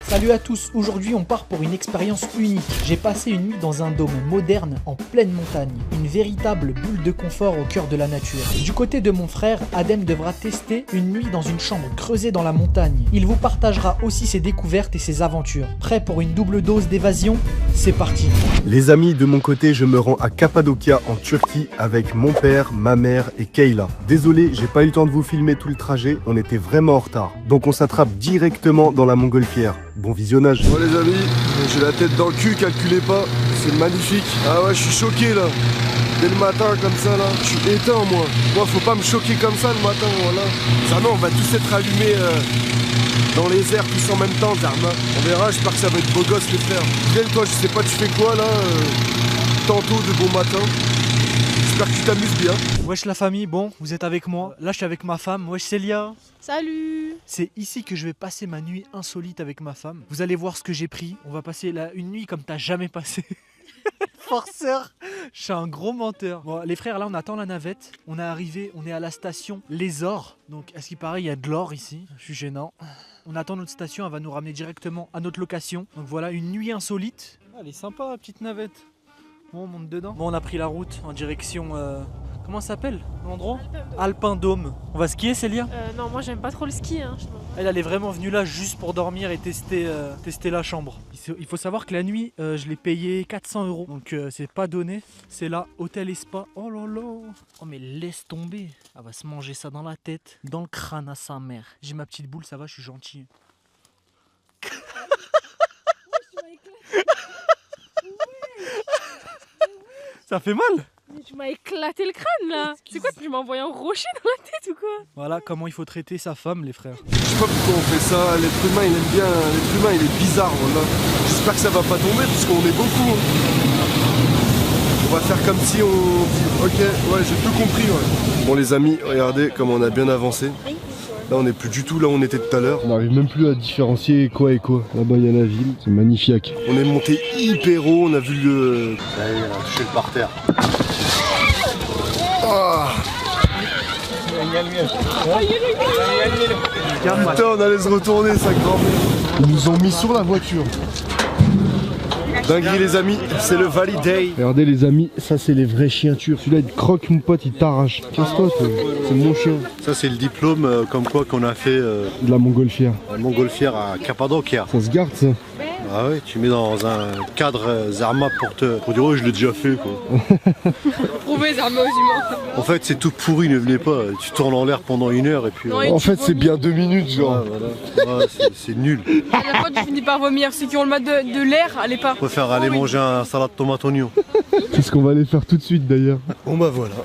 Salut à tous, aujourd'hui on part pour une expérience unique. J'ai passé une nuit dans un dôme moderne en pleine montagne, une véritable bulle de confort au cœur de la nature. Du côté de mon frère, Adem devra tester une nuit dans une chambre creusée dans la montagne. Il vous partagera aussi ses découvertes et ses aventures. Prêt pour une double dose d'évasion? C'est parti. Les amis, de mon côté, je me rends à Cappadocia en Turquie avec mon père, ma mère et Kayla. Désolé, j'ai pas eu le temps de vous filmer tout le trajet, on était vraiment en retard. Donc on s'attrape directement dans la montgolfière. Bon visionnage. Bon les amis, j'ai la tête dans le cul, calculez pas, c'est magnifique. Ah ouais, je suis choqué là. Dès le matin comme ça là, je suis éteint moi. Moi faut pas me choquer comme ça le matin, voilà. Ça non, on va tous être allumés dans les airs tous en même temps, Zarma. On verra, j'espère que ça va être beau gosse les frères. Viens toi, je sais pas tu fais quoi là, tantôt de bon matin. J'espère que tu t'amuses bien. Wesh la famille, bon, vous êtes avec moi. Là je suis avec ma femme, wesh Célia. Salut! C'est ici que je vais passer ma nuit insolite avec ma femme. Vous allez voir ce que j'ai pris. On va passer une nuit comme t'as jamais passé. Forceur! Je suis un gros menteur. Bon, les frères, là on attend la navette. On est arrivé, on est à la station Les Ors. Donc à ce qui paraît, il y a de l'or ici. Je suis gênant. On attend notre station, elle va nous ramener directement à notre location. Donc voilà, une nuit insolite. Ah, elle est sympa, la petite navette. Bon, on monte dedans. Bon, on a pris la route en direction... Comment ça s'appelle l'endroit? Alpin Dôme. On va skier, Célia? Non, moi j'aime pas trop le ski. Hein. Elle est vraiment venue là juste pour dormir et tester la chambre. Il faut savoir que la nuit, je l'ai payé 400 €. Donc c'est pas donné. C'est là, hôtel et spa. Oh là là. Oh mais laisse tomber. Elle va se manger ça dans la tête, dans le crâne à sa mère. J'ai ma petite boule, ça va, je suis gentil. Ça fait mal? Mais tu m'as éclaté le crâne là. C'est quoi, tu m'as envoyé un rocher dans la tête ou quoi? Voilà comment il faut traiter sa femme, les frères. Je sais pas pourquoi on fait ça, l'être humain il aime bien, l'être humain il est bizarre voilà. J'espère que ça va pas tomber parce qu'on est beaucoup. On va faire comme si on dit ok, ouais j'ai tout compris ouais. Bon les amis, regardez comme on a bien avancé. Là on n'est plus du tout là où on était tout à l'heure. On n'arrive même plus à différencier quoi et quoi. Là-bas il y a la ville, c'est magnifique. On est monté hyper haut, on a vu le... Ça y est, on a touché le parterre. Oh. Putain on allait se retourner sa grand-mère. Ils nous ont mis sur la voiture. Dinguerie les amis, c'est le Valley Day. Regardez les amis, ça c'est les vrais chiens turcs. Celui-là il te croque mon pote, il t'arrache. Casse-toi, c'est mon chien. Ça c'est le diplôme comme quoi qu'on a fait De la montgolfière. la montgolfière à Cappadocia. Ça se garde ça. Ah ouais, tu mets dans un cadre Zarma pour dire oh je l'ai déjà fait quoi. Prouver les armes aux humains. En fait c'est tout pourri, ne venez pas, tu tournes en l'air pendant 1 heure et puis... Non, et En tu fait c'est vomis. bien 2 minutes genre. ouais, voilà. Ouais, c'est nul. À la fois tu finis par vomir. Ceux qui ont le mat de l'air, allez pas. On peut faire aller manger un salade tomate oignon. C'est ce qu'on va aller faire tout de suite d'ailleurs. Bon bah voilà.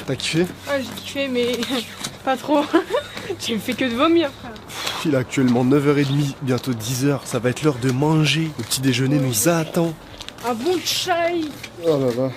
T'as kiffé? Ouais, j'ai kiffé, mais pas trop. J'ai fait que de vomir. Il est actuellement 9h30, bientôt 10h. Ça va être l'heure de manger. Le petit déjeuner nous attend. Un bon chai. Oh là là.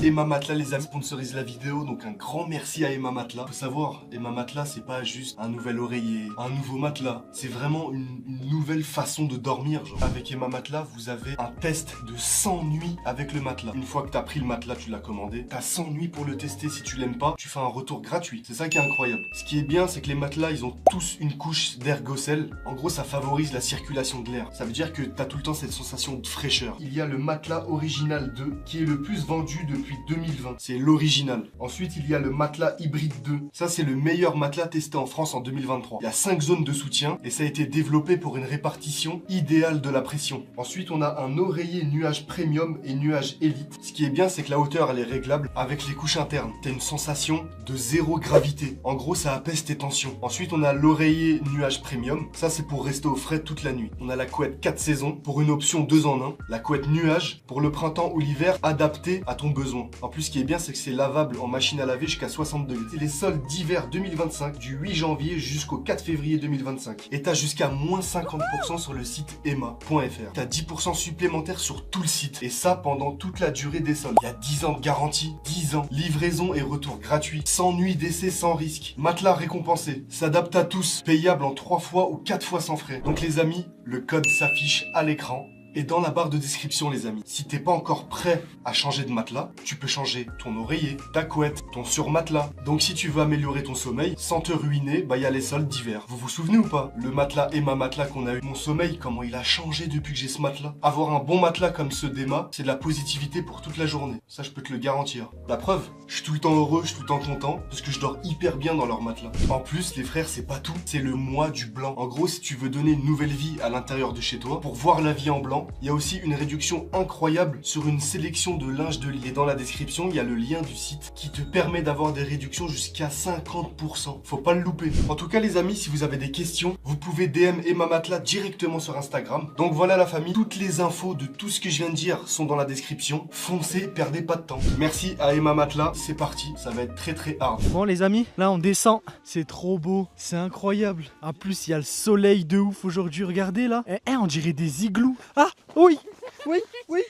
Emma Matelas les amis sponsorise la vidéo, donc un grand merci à Emma Matelas. Faut savoir, Emma Matelas c'est pas juste un nouvel oreiller, un nouveau matelas, c'est vraiment une nouvelle façon de dormir genre. Avec Emma Matelas vous avez un test de 100 nuits avec le matelas. Une fois que t'as pris le matelas, tu l'as commandé, t'as 100 nuits pour le tester. Si tu l'aimes pas, tu fais un retour gratuit. C'est ça qui est incroyable. Ce qui est bien, c'est que les matelas ils ont tous une couche d'ergocell. En gros ça favorise la circulation de l'air. Ça veut dire que t'as tout le temps cette sensation de fraîcheur. Il y a le matelas original 2 qui est le plus vendu depuis 2020. C'est l'original. Ensuite, il y a le matelas hybride 2. Ça, c'est le meilleur matelas testé en France en 2023. Il y a 5 zones de soutien et ça a été développé pour une répartition idéale de la pression. Ensuite, on a un oreiller nuage premium et nuage élite. Ce qui est bien, c'est que la hauteur, elle est réglable avec les couches internes. T'as une sensation de zéro gravité. En gros, ça apaise tes tensions. Ensuite, on a l'oreiller nuage premium. Ça, c'est pour rester au frais toute la nuit. On a la couette 4 saisons pour une option 2 en 1. La couette nuage pour le printemps ou l'hiver adapté à ton besoin. En plus, ce qui est bien, c'est que c'est lavable en machine à laver jusqu'à 60 degrés. C'est les soldes d'hiver 2025 du 8 janvier jusqu'au 4 février 2025. Et t'as jusqu'à moins 50% sur le site emma.fr. T'as 10% supplémentaire sur tout le site. Et ça, pendant toute la durée des soldes. Il y a 10 ans de garantie, 10 ans. Livraison et retour gratuit. 100 nuits d'essai sans risque. Matelas récompensé. S'adapte à tous. Payable en 3 fois ou 4 fois sans frais. Donc les amis, le code s'affiche à l'écran. est dans la barre de description les amis. Si t'es pas encore prêt à changer de matelas, tu peux changer ton oreiller, ta couette, ton surmatelas. Donc si tu veux améliorer ton sommeil sans te ruiner, bah il y a les soldes d'hiver. Vous vous souvenez ou pas? Le matelas Emma Matelas qu'on a eu, mon sommeil, comment il a changé depuis que j'ai ce matelas. Avoir un bon matelas comme ceux d'Emma, c'est de la positivité pour toute la journée. Ça je peux te le garantir. La preuve, je suis tout le temps heureux, je suis tout le temps content, parce que je dors hyper bien dans leur matelas. En plus, les frères, c'est pas tout, c'est le mois du blanc. En gros, si tu veux donner une nouvelle vie à l'intérieur de chez toi, pour voir la vie en blanc, il y a aussi une réduction incroyable sur une sélection de linge de lit. Et dans la description, il y a le lien du site qui te permet d'avoir des réductions jusqu'à 50%. Faut pas le louper. En tout cas, les amis, si vous avez des questions, vous pouvez DM Emma Matelas directement sur Instagram. Donc voilà la famille, toutes les infos de tout ce que je viens de dire sont dans la description. Foncez, perdez pas de temps. Merci à Emma Matelas, c'est parti, ça va être très très hard. Bon les amis, là on descend. C'est trop beau, c'est incroyable. En plus, il y a le soleil de ouf aujourd'hui. Regardez là. On dirait des igloos. Ah, oui, oui, oui.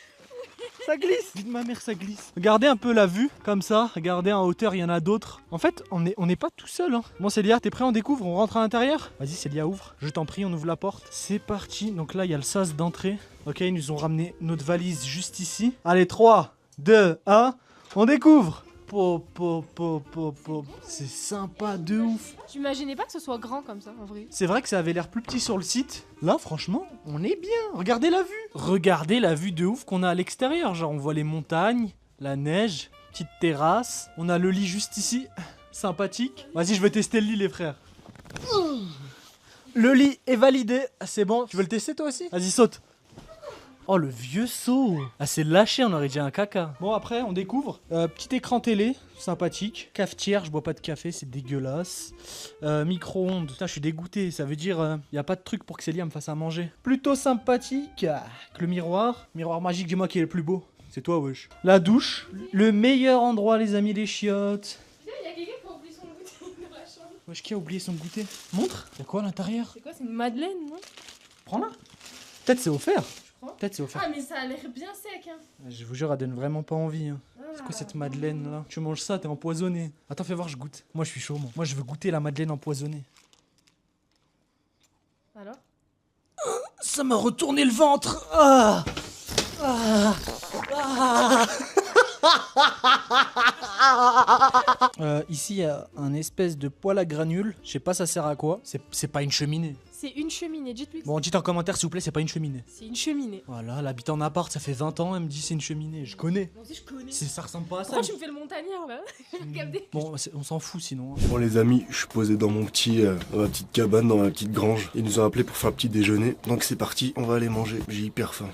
Ça glisse. Dites ma mère, ça glisse. Regardez un peu la vue, comme ça. Regardez en hauteur, il y en a d'autres. En fait, on n'est pas tout seul. Hein. Bon, Célia, t'es prêt? On découvre, on rentre à l'intérieur? Vas-y, Célia, ouvre. Je t'en prie, on ouvre la porte. C'est parti. Donc là, il y a le sas d'entrée. Ok, ils nous ont ramené notre valise juste ici. Allez, 3, 2, 1. On découvre. C'est sympa de ouf. J'imaginais pas que ce soit grand comme ça en vrai. C'est vrai que ça avait l'air plus petit sur le site. Là, franchement, on est bien. Regardez la vue. Regardez la vue de ouf qu'on a à l'extérieur. Genre, on voit les montagnes, la neige, petite terrasse. On a le lit juste ici. Sympathique. Vas-y, je vais tester le lit, les frères. Le lit est validé. C'est bon. Tu veux le tester toi aussi? Vas-y, saute. Oh, le vieux seau. Ah, c'est lâché, on aurait dit un caca. Bon, après, on découvre. Petit écran télé, sympathique. Cafetière, je bois pas de café, c'est dégueulasse. Micro-ondes. Putain, je suis dégoûté. Ça veut dire, y a pas de truc pour que Célia me fasse à manger. Plutôt sympathique. Avec le miroir. Miroir magique, dis-moi qui est le plus beau. C'est toi, wesh. La douche. Le meilleur endroit, les amis, les chiottes. Il y a quelqu'un qui a oublié son goûter dans la chambre. Wesh, qui a oublié son goûter? Montre. Y'a quoi à l'intérieur? C'est quoi? C'est une madeleine, non? Prends-la. Peut-être c'est offert. Peut-être c'est offert. Ah, mais ça a l'air bien sec, hein. Je vous jure, elle donne vraiment pas envie. Hein. C'est quoi cette madeleine là? Tu manges ça, t'es empoisonné. Attends, fais voir, je goûte. Moi, je suis chaud, moi. Moi, je veux goûter la madeleine empoisonnée. Alors? Ça m'a retourné le ventre. Ah ah ah. Ici, il y a un espèce de poêle à granules. Je sais pas ça sert à quoi. C'est pas une cheminée. C'est une cheminée, dites-lui. Bon, dites en commentaire s'il vous plaît, c'est pas une cheminée. C'est une cheminée. Voilà, elle habite en appart, ça fait 20 ans, elle me dit c'est une cheminée. Je connais. Moi aussi, je connais. Ça ressemble pas à ça. Pourquoi tu me fais le montagnard là? Regardez. Bon, on s'en fout sinon. Bon les amis, je suis posé dans mon dans ma petite cabane, dans ma petite grange. Ils nous ont appelé pour faire un petit déjeuner. Donc c'est parti, on va aller manger. J'ai hyper faim.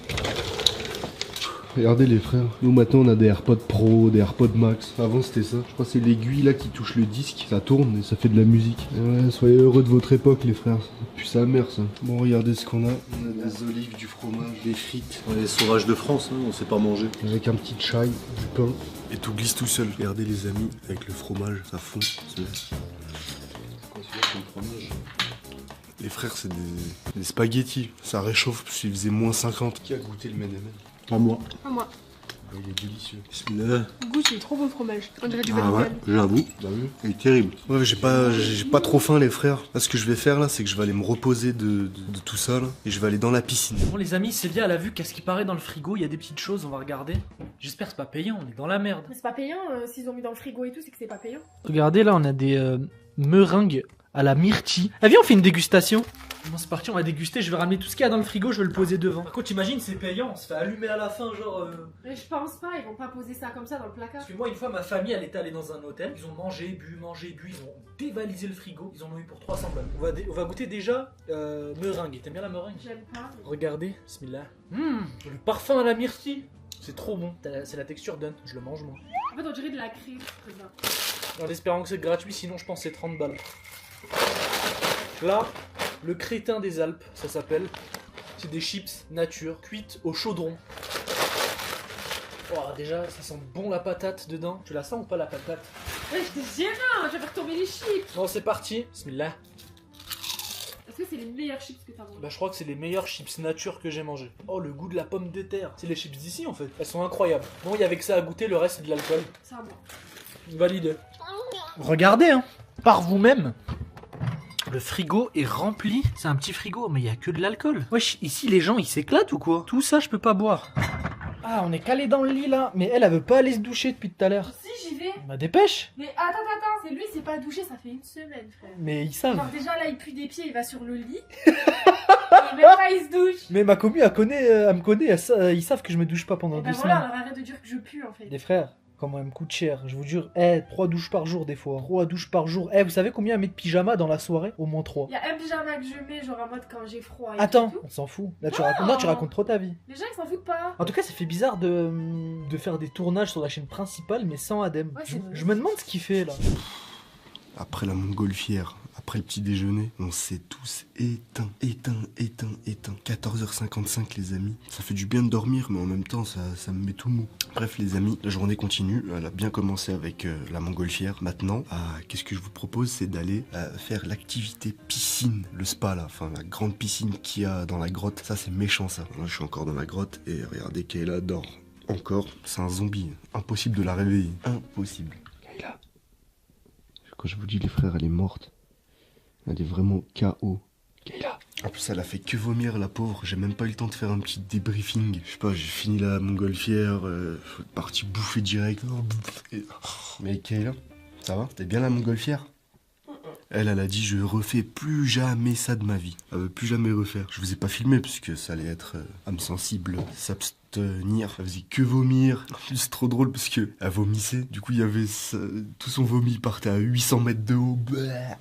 Regardez les frères, nous maintenant on a des AirPods Pro, des AirPods Max. Avant c'était ça, je crois que c'est l'aiguille là qui touche le disque, ça tourne et ça fait de la musique. Et ouais, soyez heureux de votre époque les frères, puis sa mère ça. Bon regardez ce qu'on a, on a des olives, du fromage, des frites. Les sauvages de France, hein, on sait pas manger. Avec un petit chai, du pain. Et tout glisse tout seul. Regardez les amis, avec le fromage, ça fond. Les frères, c'est des spaghettis. Ça réchauffe parce qu'il faisait moins 50. Qui a goûté le M&M? Pas moi. Pas moi. Il est délicieux. Bismillah. Goûte, il est trop bon le fromage. On dirait du Ah ouais, vanille. j'avoue. T'as vu? Il est terrible. Ouais, j'ai pas trop faim les frères. Là, ce que je vais faire là, c'est que je vais aller me reposer de tout ça là. Et je vais aller dans la piscine. Bon les amis, Célia elle a vu qu'est-ce qui paraît dans le frigo, il y a des petites choses, on va regarder. J'espère que c'est pas payant, on est dans la merde. Mais c'est pas payant, s'ils ont mis dans le frigo et tout, c'est que c'est pas payant. Regardez là, on a des meringues à la myrtille. Ah viens, on fait une dégustation. Bon c'est parti, on va déguster, je vais ramener tout ce qu'il y a dans le frigo, je vais le poser devant. Par contre t'imagines, c'est payant, on se fait allumer à la fin genre... Mais je pense pas, ils vont pas poser ça comme ça dans le placard. Parce que moi une fois ma famille elle était allée dans un hôtel, ils ont mangé, bu, ils ont dévalisé le frigo, ils en ont eu pour 300 balles. On va goûter déjà meringue, t'aimes bien la meringue? J'aime pas. Regardez, bismillah. Le parfum à la myrtille, c'est trop bon, c'est la texture d'un, je le mange moi. En fait on dirait de la crème, très bien. En espérant que c'est gratuit, sinon je pense que c'est 30 balles. Là, le crétin des Alpes, ça s'appelle. C'est des chips nature, cuites au chaudron. Oh, déjà, ça sent bon la patate dedans. Tu la sens ou pas la patate? Ouais, j'étais gênant, je vais faire tomber les chips. Bon, c'est parti. Bismillah. Est-ce que c'est les meilleurs chips que t'as mangé? Bah, je crois que c'est les meilleurs chips nature que j'ai mangé. Oh, le goût de la pomme de terre. C'est les chips d'ici en fait. Elles sont incroyables. Bon, il y avait que ça à goûter, le reste c'est de l'alcool. Ça, moi. Valide. Regardez, hein, par vous-même. le frigo est rempli. C'est un petit frigo, mais il y a que de l'alcool. Wesh, ici les gens ils s'éclatent ou quoi? Tout ça je peux pas boire. Ah, on est calé dans le lit là. Mais elle veut pas aller se doucher depuis tout à l'heure. Si, j'y vais. Bah dépêche. Mais attends, c'est lui, c'est pas douché, ça fait une semaine, frère. Mais ils savent. Genre déjà là, il pue des pieds, il va sur le lit. Et même pas, il se douche. Mais ma commu, elle me connaît, ils savent que je me douche pas pendant Et 2 bah semaines. voilà, alors arrête de dire que je pue en fait. Les frères, comment elle me coûte cher, je vous jure. 3 douches par jour des fois. 3 douches par jour. Vous savez combien elle met de pyjama dans la soirée? Au moins 3. Il y a un pyjama que je mets, genre en mode quand j'ai froid. Et Attends, tout. on s'en fout. Là, tu racontes, non, tu racontes trop ta vie. Les gens ils s'en foutent pas. En tout cas, ça fait bizarre de faire des tournages sur la chaîne principale, mais sans Adem. Ouais, Je me demande ce qu'il fait là. Après la montgolfière, après le petit déjeuner, on s'est tous éteints. 14h55 les amis. Ça fait du bien de dormir, mais en même temps ça me met tout mou. Bref les amis, la journée continue. Elle a bien commencé avec la montgolfière. Maintenant, qu'est-ce que je vous propose, c'est d'aller faire l'activité piscine. Le spa là, enfin la grande piscine qu'il y a dans la grotte. Ça c'est méchant ça. Là je suis encore dans la grotte et regardez Kayla dort. Encore, c'est un zombie. Impossible de la réveiller. Impossible. Kayla. Quand je vous dis les frères, elle est morte. Elle est vraiment KO. Kayla. En plus, elle a fait que vomir, la pauvre. J'ai même pas eu le temps de faire un petit débriefing. Je sais pas, j'ai fini la montgolfière, parti bouffer direct. Mais Kayla, ça va? T'es bien la montgolfière? Elle a dit, je refais plus jamais ça de ma vie. Elle veut plus jamais refaire. Je vous ai pas filmé parce que ça allait être âme sensible, s'abstenir. Elle faisait que vomir. En plus, c'est trop drôle parce que elle vomissait. Du coup, il y avait tout son vomi partait à 800 mètres de haut.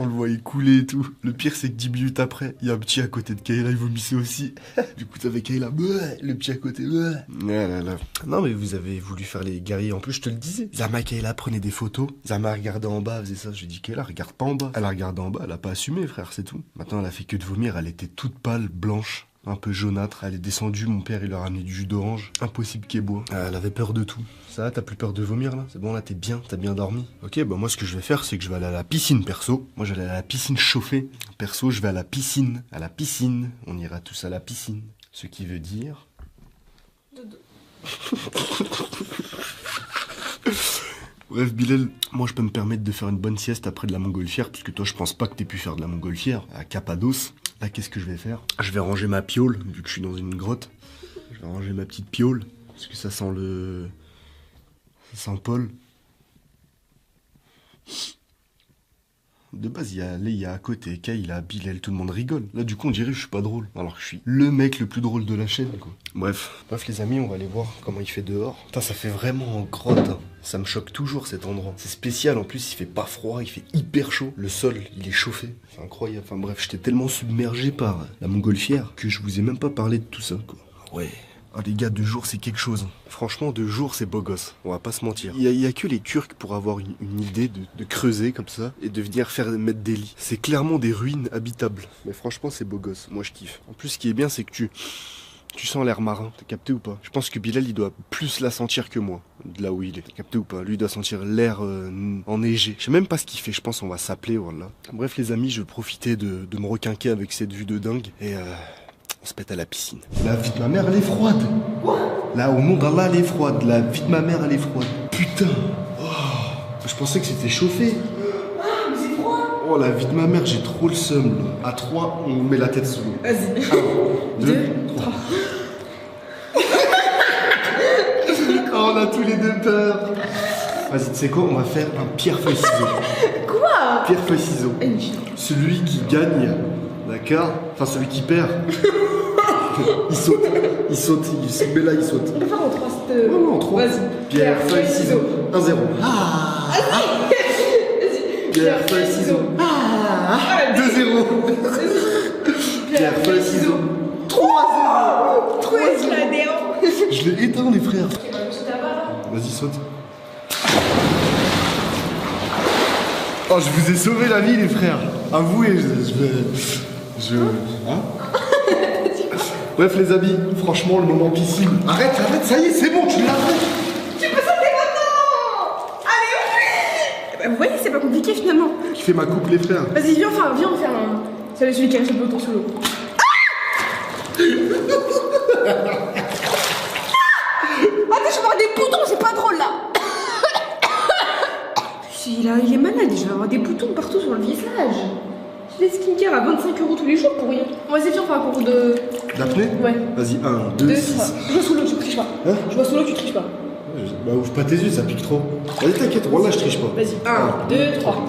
On le voyait couler et tout. Le pire, c'est que 10 minutes après, il y a un petit à côté de Kayla, il vomissait aussi. Du coup, t'avais Kayla, le petit à côté. Non, mais vous avez voulu faire les guerriers. En plus, je te le disais. Zama et Kayla prenaient des photos. Zama regardait en bas, elle faisait ça. Je lui ai dit, Kayla, regarde pas en bas. Elle a regardé en bas, elle a pas assumé, frère, c'est tout. Maintenant, elle a fait que de vomir. Elle était toute pâle, blanche. Un peu jaunâtre, elle est descendue, mon père il leur a ramené du jus d'orange. Impossible qu'elle boit. Elle avait peur de tout. Ça, t'as plus peur de vomir là? C'est bon là, t'es bien, t'as bien dormi? Ok, bah moi ce que je vais faire, c'est que je vais aller à la piscine perso. Moi je vais aller à la piscine chauffée. Perso, je vais à la piscine. À la piscine. On ira tous à la piscine. Ce qui veut dire... Dodo. Bref, Bilal, moi je peux me permettre de faire une bonne sieste après de la montgolfière, puisque toi je pense pas que t'aies pu faire de la montgolfière à Cappadoce. Là, qu'est-ce que je vais faire? Je vais ranger ma piole, vu que je suis dans une grotte. Je vais ranger ma petite piole, parce que ça sent le... Ça sent Paul. De base, il y a Léa à côté, Kayla, Bilal, tout le monde rigole. Là, du coup, on dirait que je suis pas drôle. Alors que je suis le mec le plus drôle de la chaîne, quoi. Bref, les amis, on va aller voir comment il fait dehors. Putain, ça fait vraiment en grotte, hein. Ça me choque toujours, cet endroit. C'est spécial, en plus, il fait pas froid, il fait hyper chaud. Le sol, il est chauffé. C'est incroyable. Enfin bref, j'étais tellement submergé par la montgolfière que je vous ai même pas parlé de tout ça, quoi. Ouais. Ah les gars, 2 jours c'est quelque chose. Franchement, 2 jours c'est beau gosse. On va pas se mentir. Il y a que les Turcs pour avoir une idée de creuser comme ça et de venir mettre des lits. C'est clairement des ruines habitables. Mais franchement, c'est beau gosse. Moi je kiffe. En plus, ce qui est bien, c'est que tu sens l'air marin. T'as capté ou pas? Je pense que Bilal, il doit plus la sentir que moi, de là où il est. T'as capté ou pas? Lui, il doit sentir l'air enneigé. Je sais même pas ce qu'il fait. Je pense qu'on va s'appeler, voilà. Bref, les amis, je vais profiter de me requinquer avec cette vue de dingue. Et on se pète à la piscine. La vie de ma mère, elle est froide. Là, au nom d'Allah, elle est froide. La vie de ma mère, elle est froide. Putain. Oh, je pensais que c'était chauffé. Ah, mais c'est froid. Oh, la vie de ma mère, j'ai trop le seum. Là. À 3, on met la tête sous l'eau. Vas-y. 1, 2, 3. Oh, on a tous les deux peur. Vas-y, tu sais quoi? On va faire un pierre-feuille-ciseaux. Quoi? Pierre-feuille-ciseaux. Celui qui gagne, d'accord? Enfin, celui qui perd. Il saute, il se met là, il saute. On peut faire en 3, Ouais, en 3. Vas-y. Pierre, feuille, ciseaux. 1-0. Ah. Vas-y. Pierre, feuille, ciseaux. 2-0. Pierre, feuille, ciseaux. 3-0. 3-0. Je l'ai éteint, les frères. Vas-y, saute. Oh, je vous ai sauvé la vie, les frères. Avouez, Hein? Bref, les amis, franchement, le moment piscine. Arrête, ça y est, c'est bon, tu l'as fait. Tu peux sauter maintenant. Allez, oui. Bah, vous voyez, c'est pas compliqué finalement. Je fais ma coupe, les frères. Vas-y, viens, on fait un... C'est celui qui a le bouton sous l'eau. Attends, je vais avoir des boutons, c'est pas drôle là. Il est malade, je vais avoir des boutons partout sur le visage. les skincare à 25 € tous les jours pour rien. Vas-y, viens, on fait un concours de. D'apnée? Ouais. Vas-y, 1, 2, 2, 6. 3. Je vois sous l'eau, tu triches pas. Hein? Je vois sous l'eau, tu triches pas. Bah ouvre pas tes yeux, ça pique trop. Allez, t'inquiète, voilà, je triche pas. Vas-y, 1, 2, 3.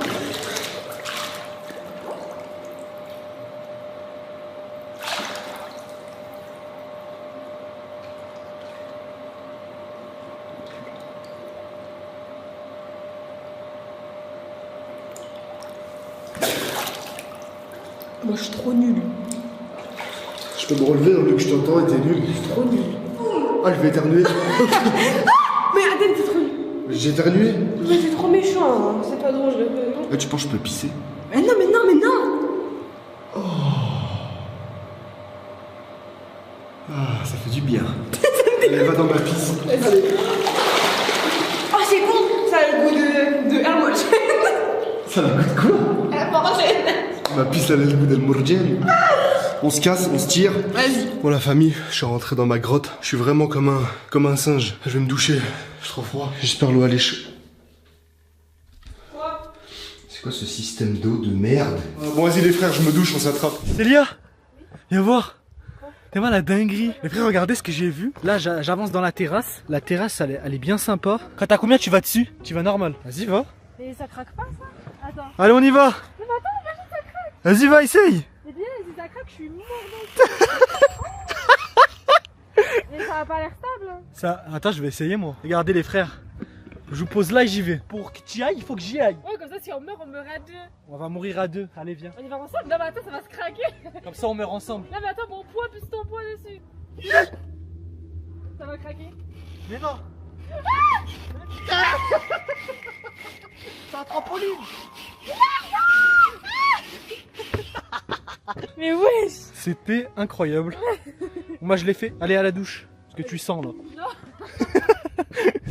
Moi, je suis trop nulle. Je peux me relever dans le que je t'entends et t'es nul. Je suis trop nulle. Ah, je vais éternuer. Mais Aden, t'es trop nul. J'ai éternué. Mais t'es trop méchant. Hein. C'est pas drôle, je répète. Ah, tu penses que je peux pisser? Mais non, mais non, mais non. Ah, ça fait du bien. Allez, va dans ma pisse. Vas-y. Oh, c'est con. Ça a le goût de Hermogène. Ça a le goût de quoi? Hermogène. Ma pisse, elle a le goût d'Elmorgen. On se casse, on se tire. Vas-y. Bon, la famille, je suis rentré dans ma grotte. Je suis vraiment comme un singe. Je vais me doucher. J'ai trop froid. J'espère l'eau aller chaud. C'est quoi ce système d'eau de merde? Bon, vas-y les frères, je me douche, on s'attrape. Célia, viens voir. T'es voir la dinguerie. Les frères, regardez ce que j'ai vu. Là, j'avance dans la terrasse. La terrasse, elle est bien sympa. Quand t'as combien, tu vas dessus? Tu vas normal. Vas-y, va. Mais ça craque pas ça? Attends. Allez, on y va. Mais attends, imagine ça craque. Vas-y, va, essaye. Mais bien, si ça craque, je suis mort dans le Mais ça a pas l'air stable. Hein. Ça, attends, je vais essayer moi. Regardez les frères. Je vous pose là et j'y vais. Pour que tu y ailles, il faut que j'y aille. Ouais, comme ça, si on meurt à deux. On va mourir à deux. Allez, viens. On y va ensemble? Non, mais attends, ça va se craquer. Comme ça, on meurt ensemble. Non, mais attends, mon poids plus ton poids dessus. Ça va craquer. Mais non. C'est un trampoline. Mais wesh. C'était incroyable. Moi, je l'ai fait. Allez à la douche. Ce que tu sens là.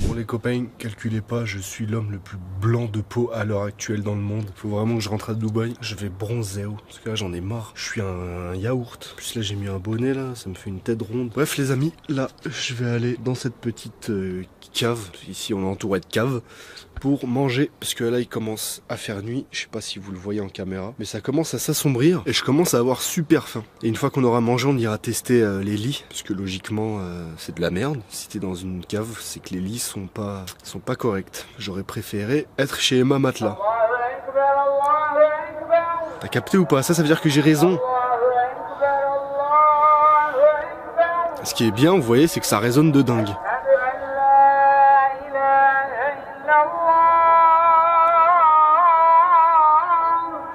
Bon les copains, calculez pas, je suis l'homme le plus blanc de peau à l'heure actuelle dans le monde. Faut vraiment que je rentre à Dubaï. Je vais bronzer, parce que là j'en ai marre. Je suis un yaourt. En plus là j'ai mis un bonnet là, ça me fait une tête ronde. Bref les amis, là je vais aller dans cette petite cave. Ici on est entouré de caves. Pour manger, parce que là il commence à faire nuit, je sais pas si vous le voyez en caméra, mais ça commence à s'assombrir et je commence à avoir super faim. Et une fois qu'on aura mangé, on ira tester les lits, parce que logiquement c'est de la merde. Si t'es dans une cave, c'est que les lits sont pas corrects. J'aurais préféré être chez Emma Matelas. T'as capté ou pas? Ça veut dire que j'ai raison. Ce qui est bien, vous voyez, c'est que ça résonne de dingue.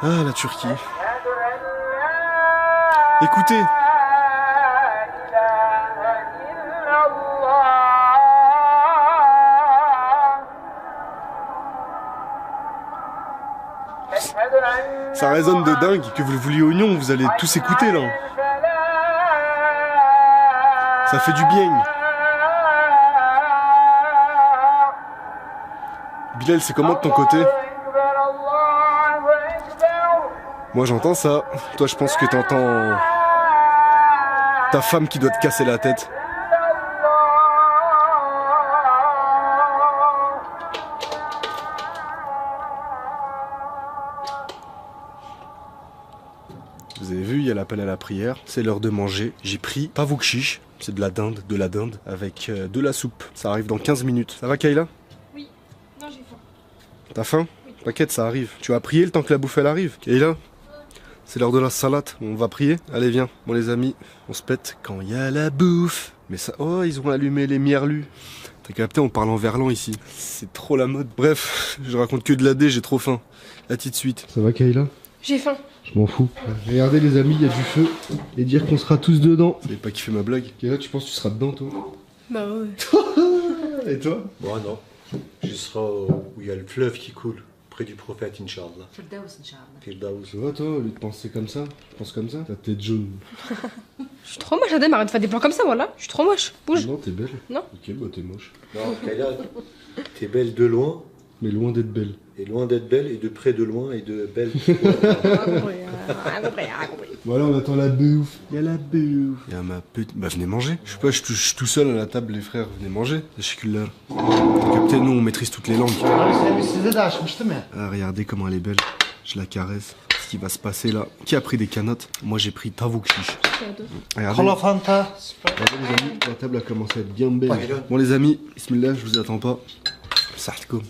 Ah, la Turquie. Écoutez. Ça résonne de dingue, que vous le vouliez ou non, vous allez tous écouter là. Ça fait du bien. Bilal, c'est comment de ton côté? Moi j'entends ça. Toi je pense que t'entends ta femme qui doit te casser la tête. Vous avez vu, il y a l'appel à la prière. C'est l'heure de manger. J'ai pris pavouk-chiche. C'est de la dinde, avec de la soupe. Ça arrive dans 15 minutes. Ça va Kayla? Oui. Non, j'ai faim. T'as faim? T'inquiète, ça arrive. Tu vas prier le temps que la bouffe elle arrive. Kayla? C'est l'heure de la salade, on va prier. Allez viens, bon les amis, on se pète quand il y a la bouffe. Mais ça, oh ils ont allumé les mierlus. T'as capté, on parle en verlan ici. C'est trop la mode. Bref, je raconte que de la dé, j'ai trop faim. À tout de suite. Ça va Kayla? J'ai faim. Je m'en fous. Regardez les amis, il y a du feu. Et dire qu'on sera tous dedans. Vous avez pas kiffé ma blague? Kayla, tu penses que tu seras dedans toi? Bah ouais. Et toi? Moi non. Je serai où il y a le fleuve qui coule, près du prophète, Inch'Allah. Firdaus. Tu vois toi, au lieu de penser comme ça, je pense comme ça. Ta tête jaune. Je suis trop moche, Adem, arrête de faire des plans comme ça, voilà. Je suis trop moche. Bouge. Non, t'es belle. Non. Ok, bah t'es moche. Non, Kayla, t'es belle de loin, Mais loin d'être belle. et loin d'être belle, et de près de loin, et de belle. Voilà, on attend la bouffe. Il y a la bouffe. Il y a ma petite. Bah, venez manger. Je sais pas, je suis tout seul à la table, les frères. Venez manger. Tashkillah. T'as capté, nous, on maîtrise toutes les langues. Ah, regardez comment elle est belle. Je la caresse. qui va se passer là. Qui a pris des canottes? Moi j'ai pris tavuk chiche. Regardez, Prends la Fanta. regardez les amis, la table a commencé à être bien belle. Bon les amis, bismillah, je vous attends pas. Sahtkoum.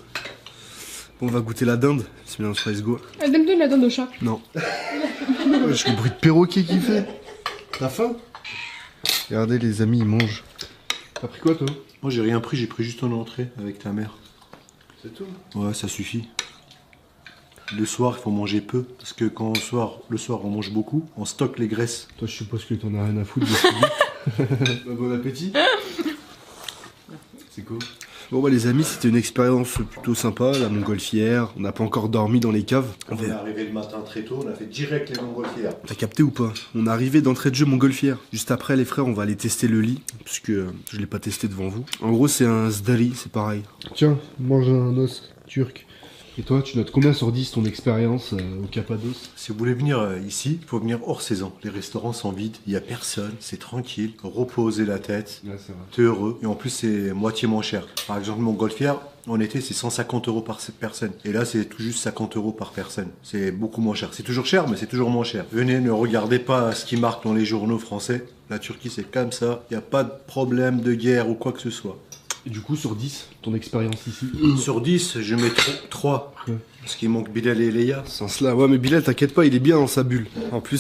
Bon, on va goûter la dinde. Bismillah, let's go. Elle donne la dinde au chat. Non. J'ai le bruit de perroquet qui fait. T'as faim? Regardez les amis, ils mangent. T'as pris quoi toi? Moi j'ai rien pris, j'ai pris juste une entrée avec ta mère. C'est tout. Ouais, ça suffit. Le soir, il faut manger peu. Parce que quand le soir, on mange beaucoup, on stocke les graisses. Toi, je suppose que t'en as rien à foutre de ce bah, bon appétit. C'est cool. Bon, bah, les amis, c'était une expérience plutôt sympa. La montgolfière, on n'a pas encore dormi dans les caves. On est arrivé le matin très tôt, on a fait direct les montgolfières. T'as capté ou pas? On est arrivé d'entrée de jeu montgolfière. Juste après, les frères, on va aller tester le lit. Parce que je l'ai pas testé devant vous. En gros, c'est un zdali, c'est pareil. Tiens, mange un os turc. Et toi, tu notes combien sur 10 ton expérience au Cappadoce? Si vous voulez venir ici, il faut venir hors saison. Les restaurants sont vides, il n'y a personne, c'est tranquille. Reposer la tête, Ouais, c'est vrai. t'es heureux. Et en plus, c'est moitié moins cher. Par exemple, montgolfière, en été, c'est 150 € par personne. Et là, c'est tout juste 50 € par personne. C'est beaucoup moins cher. C'est toujours cher, mais c'est toujours moins cher. Venez, ne regardez pas ce qui marque dans les journaux français. La Turquie, c'est comme ça. Il n'y a pas de problème de guerre ou quoi que ce soit. Et du coup, sur 10, ton expérience ici? Sur 10, je mets 3. Ouais. Parce qu'il manque Bilal et Leia. Sans cela, ouais, mais Bilal, t'inquiète pas, il est bien dans sa bulle. En plus,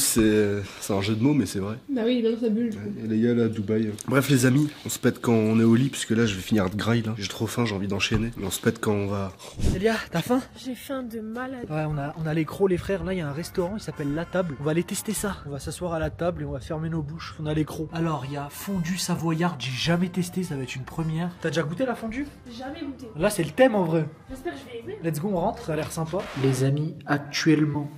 c'est un jeu de mots, mais c'est vrai. Bah oui, il est dans sa bulle. Et les gars là, à Dubaï. Bref, les amis, on se pète quand on est au lit, puisque là, je vais finir de graille là. J'ai trop faim, j'ai envie d'enchaîner. Mais on se pète quand on va. Elia, t'as faim? J'ai faim de malade. Ouais, on a les crocs, les frères. Là, il y a un restaurant, il s'appelle La Table. On va aller tester ça. On va s'asseoir à la table et on va fermer nos bouches. On a les crocs. Alors, il y a fondue savoyarde. J'ai jamais testé, ça va être une première. T'as déjà goûté la fondue? J'ai jamais goûté. Là, c'est le thème en vrai. J'espère que je vais aimer. Let's go, on rentre, ça a l'air sympa. Les amis, actuellement,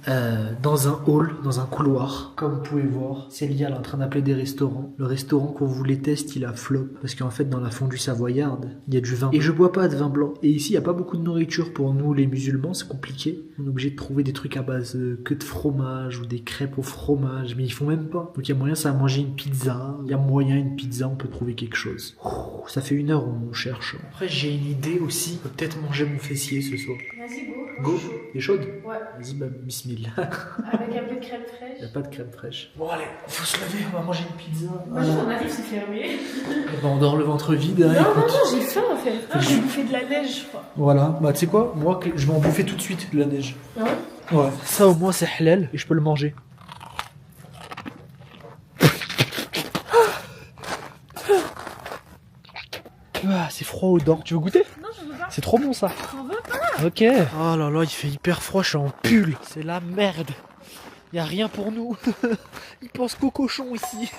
dans un hall, dans un couloir, comme vous pouvez voir, Célia est en train d'appeler des restaurants. Le restaurant qu'on voulait tester, il a flop. Parce qu'en fait, dans la fondue savoyarde, il y a du vin. Et je bois pas de vin blanc. Et ici, il n'y a pas beaucoup de nourriture pour nous, les musulmans, c'est compliqué. On est obligé de trouver des trucs à base que de fromage ou des crêpes au fromage. Mais ils font même pas. Donc il y a moyen, ça va manger une pizza. Il y a moyen, une pizza, on peut trouver quelque chose. Ouh, ça fait 1 heure on cherche. Après, j'ai une idée aussi. On peut peut-être manger mon fessier ce soir. Vas-y, go. Go. Elle est chaude? Ouais. Vas-y, bah, bismillah. Avec un peu de crème fraîche. Y a pas de crème fraîche. Bon, allez, faut se lever, on va manger une pizza. Moi, on arrive, c'est fermé. Bah, on dort le ventre vide. Hein, Non, non, écoute. non, j'ai faim en fait. Ah, j'ai bouffé de la neige, je crois. Voilà, bah, tu sais quoi? Moi, je vais en bouffer tout de suite de la neige. Ah ouais? Ouais. Ça, au moins, c'est halal et je peux le manger. Ah, c'est froid aux dents. Tu veux goûter? Non, je veux pas. C'est trop bon ça. J'en veux pas. Ok. Oh là là, il fait hyper froid, je suis en pull. C'est la merde. Y a rien pour nous. Ils pensent qu'au cochon ici.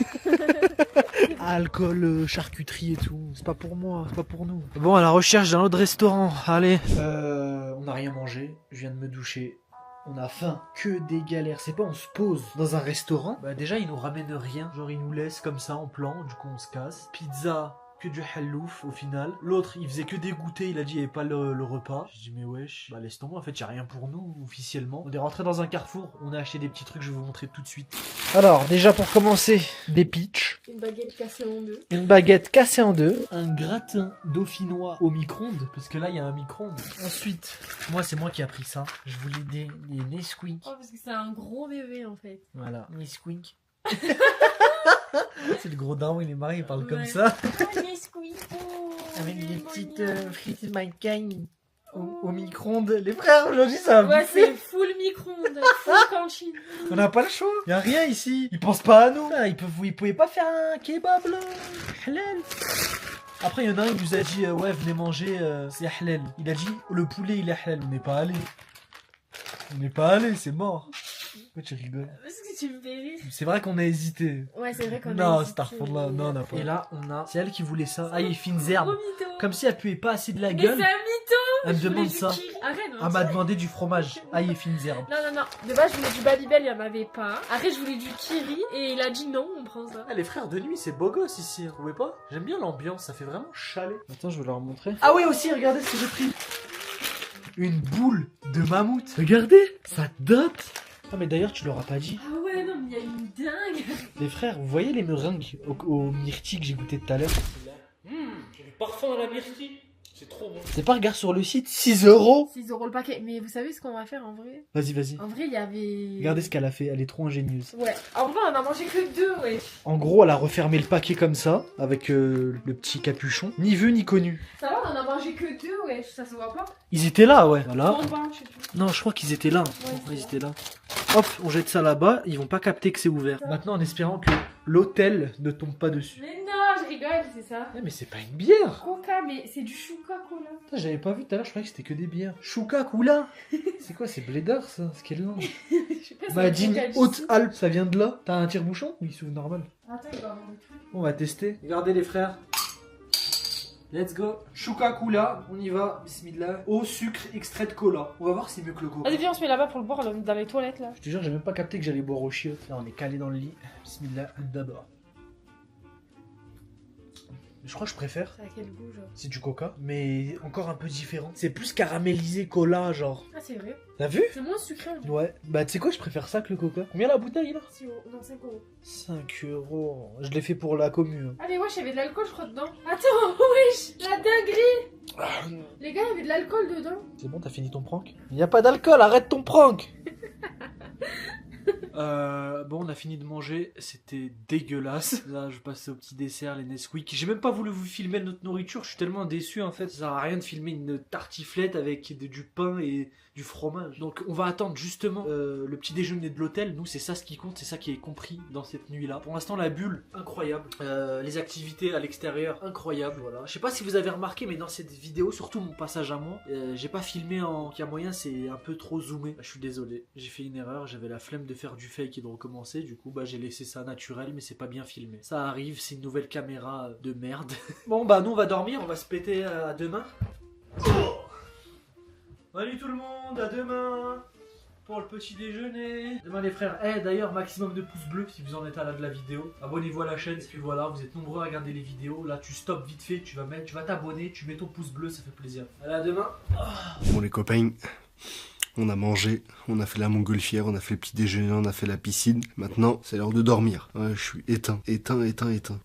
Alcool, charcuterie et tout. C'est pas pour moi, c'est pas pour nous. Bon, à la recherche d'un autre restaurant. Allez. On n'a rien mangé. Je viens de me doucher. On a faim, que des galères. C'est pas on se pose dans un restaurant. Bah déjà ils nous ramènent rien. Genre ils nous laissent comme ça en plan. Du coup on se casse. Pizza. Que du hallouf au final. L'autre il faisait que dégoûter, il a dit il n'y avait pas le repas. J'ai dit mais wesh, bah laisse tomber, en fait il n'y a rien pour nous officiellement. On est rentré dans un carrefour, on a acheté des petits trucs, je vais vous montrer tout de suite. Alors déjà pour commencer, des peach, Une baguette cassée en deux. une baguette cassée en deux, un gratin dauphinois au micro-ondes, parce que là il y a un micro-ondes. Ensuite, c'est moi qui a pris ça. Je voulais des Nesquik. Oh, parce que c'est un gros bébé en fait. Voilà, Nesquik. C'est le gros daron, il est marié, il parle comme ça. Avec des petites frites McCain au micro-ondes. Les frères, aujourd'hui ça va Ouais, bouffer. c'est full micro-ondes, full cantine. On n'a pas le choix. Y a rien ici. Ils pensent pas à nous. Ah, ils pouvaient pas faire un kebab là. Halal. Après, il y en a un qui nous a dit ouais, venez manger, c'est halal. Il a dit le poulet il est halal. On n'est pas allé. On n'est pas allé, c'est mort. Pourquoi tu rigoles? Parce que tu me fais rire. C'est vrai qu'on a hésité. Ouais, c'est vrai qu'on a Non, hésité. Starford là, non, on n'a pas. Et là, on a. C'est elle qui voulait ça. Ah, il fine Gros zerbe. mytho. Comme si elle puait pas assez de la Mais gueule. c'est un mytho. Elle me Je voulais demande du ça. kiri. Arrête, Elle m'a demandé du fromage. Ah, il fine zerbe. Non, non, non. De base, je voulais du Babybel, il n'y en avait pas. Après, je voulais du Kiri et il a dit non, on prend ça. Ah, les frères de nuit, c'est beau gosse ici, vous trouvez pas? J'aime bien l'ambiance, ça fait vraiment chalet. Attends, je vais leur montrer. Ah oui, aussi, regardez ce que j'ai pris. Une boule de mammouth. Regardez, ça date. Ah, mais d'ailleurs, tu leur as pas dit. Ah ouais, non, mais il y a une dingue. Les frères, vous voyez les meringues au myrtille que j'ai goûté tout à l'heure? C'est du parfum à la myrtille. C'est trop bon. C'est pas, regarde sur le site, 6 €. 6 € le paquet. Mais vous savez ce qu'on va faire en vrai? Vas-y, vas-y. En vrai, il y avait. Regardez ce qu'elle a fait, elle est trop ingénieuse. Ouais. En vrai, on a mangé que 2, ouais. En gros, elle a refermé le paquet comme ça, avec le petit capuchon. Ni vu ni connu. Ça va, on en a mangé que 2, ouais. Ça se voit pas? Ils étaient là, ouais. Voilà. Non, pas, je sais plus. Non, je crois qu'ils étaient là. Ouais, Ils étaient là. Hop, on jette ça là-bas, ils vont pas capter que c'est ouvert. Maintenant, en espérant que l'hôtel ne tombe pas dessus. Mais non, je rigole, c'est ça. Eh, mais c'est pas une bière. Coca, mais c'est du chouka cola. Putain, j'avais pas vu tout à l'heure, je croyais que c'était que des bières. Chouka, Kula. C'est quoi, c'est Blédard ça? C'est quelle langue? Je sais pas si Madine c'est Haute-Alpes, ça vient de là? T'as un tire-bouchon? Oui, c'est normal. Attends, il va avoir des trucs. On va tester. Regardez les frères. Let's go. Chouka Kula, on y va. Bismillah. Eau, sucre, extrait de cola. On va voir si c'est mieux que le coca. Vas-y, viens, on se met là-bas pour le boire dans les toilettes là. Je te jure, j'ai même pas capté que j'allais boire au chiottes. Là, on est calé dans le lit. Bismillah, d'abord. Je crois que je préfère. Ça a quel goût, genre? C'est du coca, mais encore un peu différent. C'est plus caramélisé cola, genre. Ah, c'est vrai. T'as vu? C'est moins sucré en fait. Ouais. Bah, tu sais quoi, je préfère ça que le coca. Combien la bouteille là? 6 €. Non, 5 €. 5 €. Je l'ai fait pour la commune. Ah, mais wesh, il y avait de l'alcool, je crois, dedans. Attends, wesh, la dinguerie. Les gars, il y avait de l'alcool dedans. C'est bon, t'as fini ton prank? Il n'y a pas d'alcool, arrête ton prank. Bon, on a fini de manger, c'était dégueulasse. Là, je passe au petit dessert, les Nesquik. J'ai même pas voulu vous filmer notre nourriture, je suis tellement déçu en fait. Ça sert à rien de filmer une tartiflette avec du pain et du fromage. Donc, on va attendre justement le petit déjeuner de l'hôtel. Nous, c'est ça ce qui compte, c'est ça qui est compris dans cette nuit-là. Pour l'instant, la bulle, incroyable. Les activités à l'extérieur, incroyable. Voilà. Je sais pas si vous avez remarqué, mais dans cette vidéo, surtout mon passage à moi, j'ai pas filmé en qu'il y a moyen, c'est un peu trop zoomé. Je suis désolé, j'ai fait une erreur, j'avais la flemme de faire du fake et de recommencer. Du coup, bah j'ai laissé ça naturel, mais c'est pas bien filmé. Ça arrive, c'est une nouvelle caméra de merde. Bon bah nous on va dormir, on va se péter à demain. Salut tout le monde, à demain pour le petit déjeuner. Demain les frères, d'ailleurs maximum de pouces bleus si vous en êtes à la de la vidéo. Abonnez-vous à la chaîne, et puis voilà, vous êtes nombreux à regarder les vidéos. Là tu stops vite fait, tu vas t'abonner, tu mets ton pouce bleu, ça fait plaisir. Allez, à demain. Bon les copains, on a mangé, on a fait la montgolfière, on a fait le petit déjeuner, on a fait la piscine. Maintenant, c'est l'heure de dormir. Ouais, je suis éteint.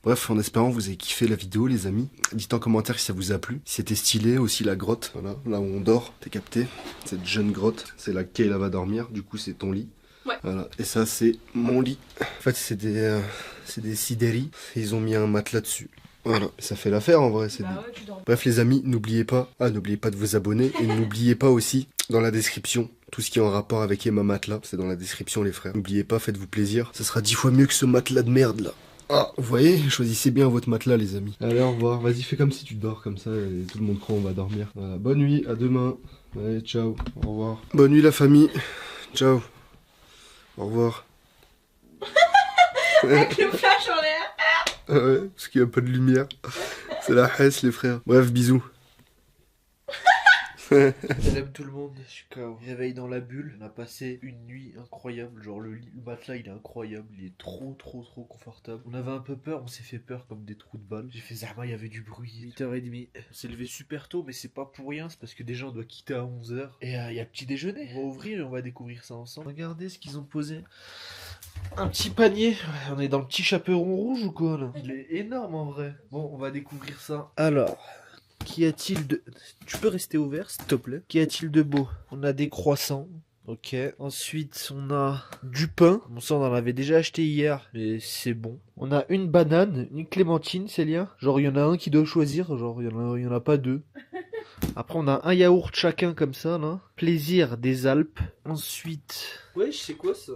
Bref, en espérant vous avez kiffé la vidéo, les amis. Dites en commentaire si ça vous a plu. Si c'était stylé, aussi la grotte, voilà, là où on dort, t'es capté. Cette jeune grotte, c'est là Kayla va dormir. Du coup, c'est ton lit. Ouais. Voilà, et ça, c'est mon lit. En fait, c'est des sidéries. Ils ont mis un matelas dessus. Voilà, ça fait l'affaire en vrai. Bah ouais, tu dors. Bref les amis, n'oubliez pas de vous abonner et n'oubliez pas aussi dans la description tout ce qui est en rapport avec Emma Matelas, c'est dans la description les frères. N'oubliez pas, faites-vous plaisir, ça sera 10 fois mieux que ce matelas de merde là. Ah, vous voyez, choisissez bien votre matelas les amis. Allez, au revoir, vas-y fais comme si tu dors comme ça et tout le monde croit on va dormir. Voilà, bonne nuit, à demain. Allez, ciao, au revoir. Bonne nuit la famille, ciao, au revoir. Avec le flash en l'air. Ah ouais, parce qu'il n'y a pas de lumière. C'est la Hesse les frères. Bref, bisous. Salam tout le monde, je suis KO. Réveil dans la bulle, on a passé une nuit incroyable, genre le matelas il est incroyable, il est trop confortable. On avait un peu peur, on s'est fait peur comme des trous de balles. J'ai fait Zahma, il y avait du bruit, 8h30. On s'est levé super tôt, mais c'est pas pour rien, c'est parce que déjà on doit quitter à 11h. Et il y a le petit déjeuner, on va ouvrir et on va découvrir ça ensemble. Regardez ce qu'ils ont posé. Un petit panier, ouais, on est dans le petit chaperon rouge ou quoi là? Il est énorme en vrai. Bon, on va découvrir ça. Alors... Qu'y a-t-il de... Tu peux rester ouvert, s'il te plaît. Qu'y a-t-il de beau? On a des croissants. Ok. Ensuite, on a du pain. Bon, ça, on en avait déjà acheté hier, mais c'est bon. On a une banane, une clémentine, Célia. Genre, il y en a un qui doit choisir. Genre, il y en a pas deux. Après, on a un yaourt chacun, comme ça, là. Plaisir des Alpes. Ensuite... Ouais, je sais quoi, ça?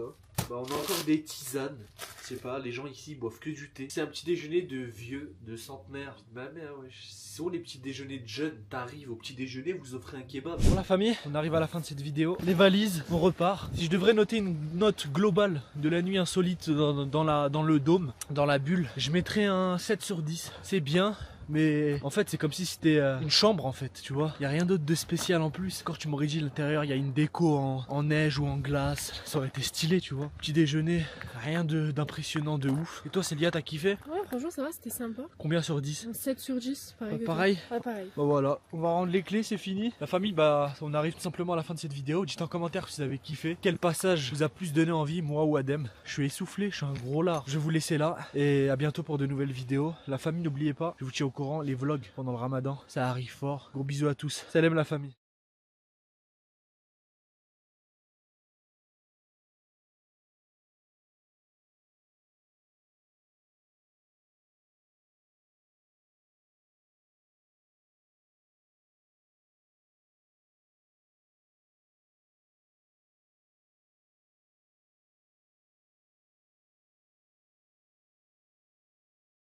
Bah, on a encore des tisanes. Je sais pas, les gens ici boivent que du thé. C'est un petit déjeuner de vieux, de centenaire. Ma mère, ouais. C'est où les petits déjeuners de jeunes? T'arrives au petit déjeuner, vous offrez un kebab. Pour la famille, on arrive à la fin de cette vidéo. Les valises, on repart. Si je devrais noter une note globale de la nuit insolite dans le dôme, dans la bulle, je mettrais un 7 sur 10. C'est bien. Mais en fait c'est comme si c'était une chambre en fait, tu vois. Il y a rien d'autre de spécial en plus. Quand tu m'aurais dit à l'intérieur il y a une déco en neige ou en glace, ça aurait été stylé, tu vois. Petit déjeuner, rien d'impressionnant de ouf. Et toi Célia, t'as kiffé? Ouais, franchement, ça va, c'était sympa. Combien sur 10? 7 sur 10, pareil. que Pareil? toi. Ouais, pareil. Bah voilà, on va rendre les clés, c'est fini. La famille, bah on arrive tout simplement à la fin de cette vidéo. Dites en commentaire si vous avez kiffé. Quel passage vous a plus donné envie, moi ou Adem? Je suis essoufflé, je suis un gros lard. Je vais vous laisser là et à bientôt pour de nouvelles vidéos. La famille, n'oubliez pas, je vous tiens au au courant, les vlogs pendant le ramadan, ça arrive fort. Gros bisous à tous. Salam la famille.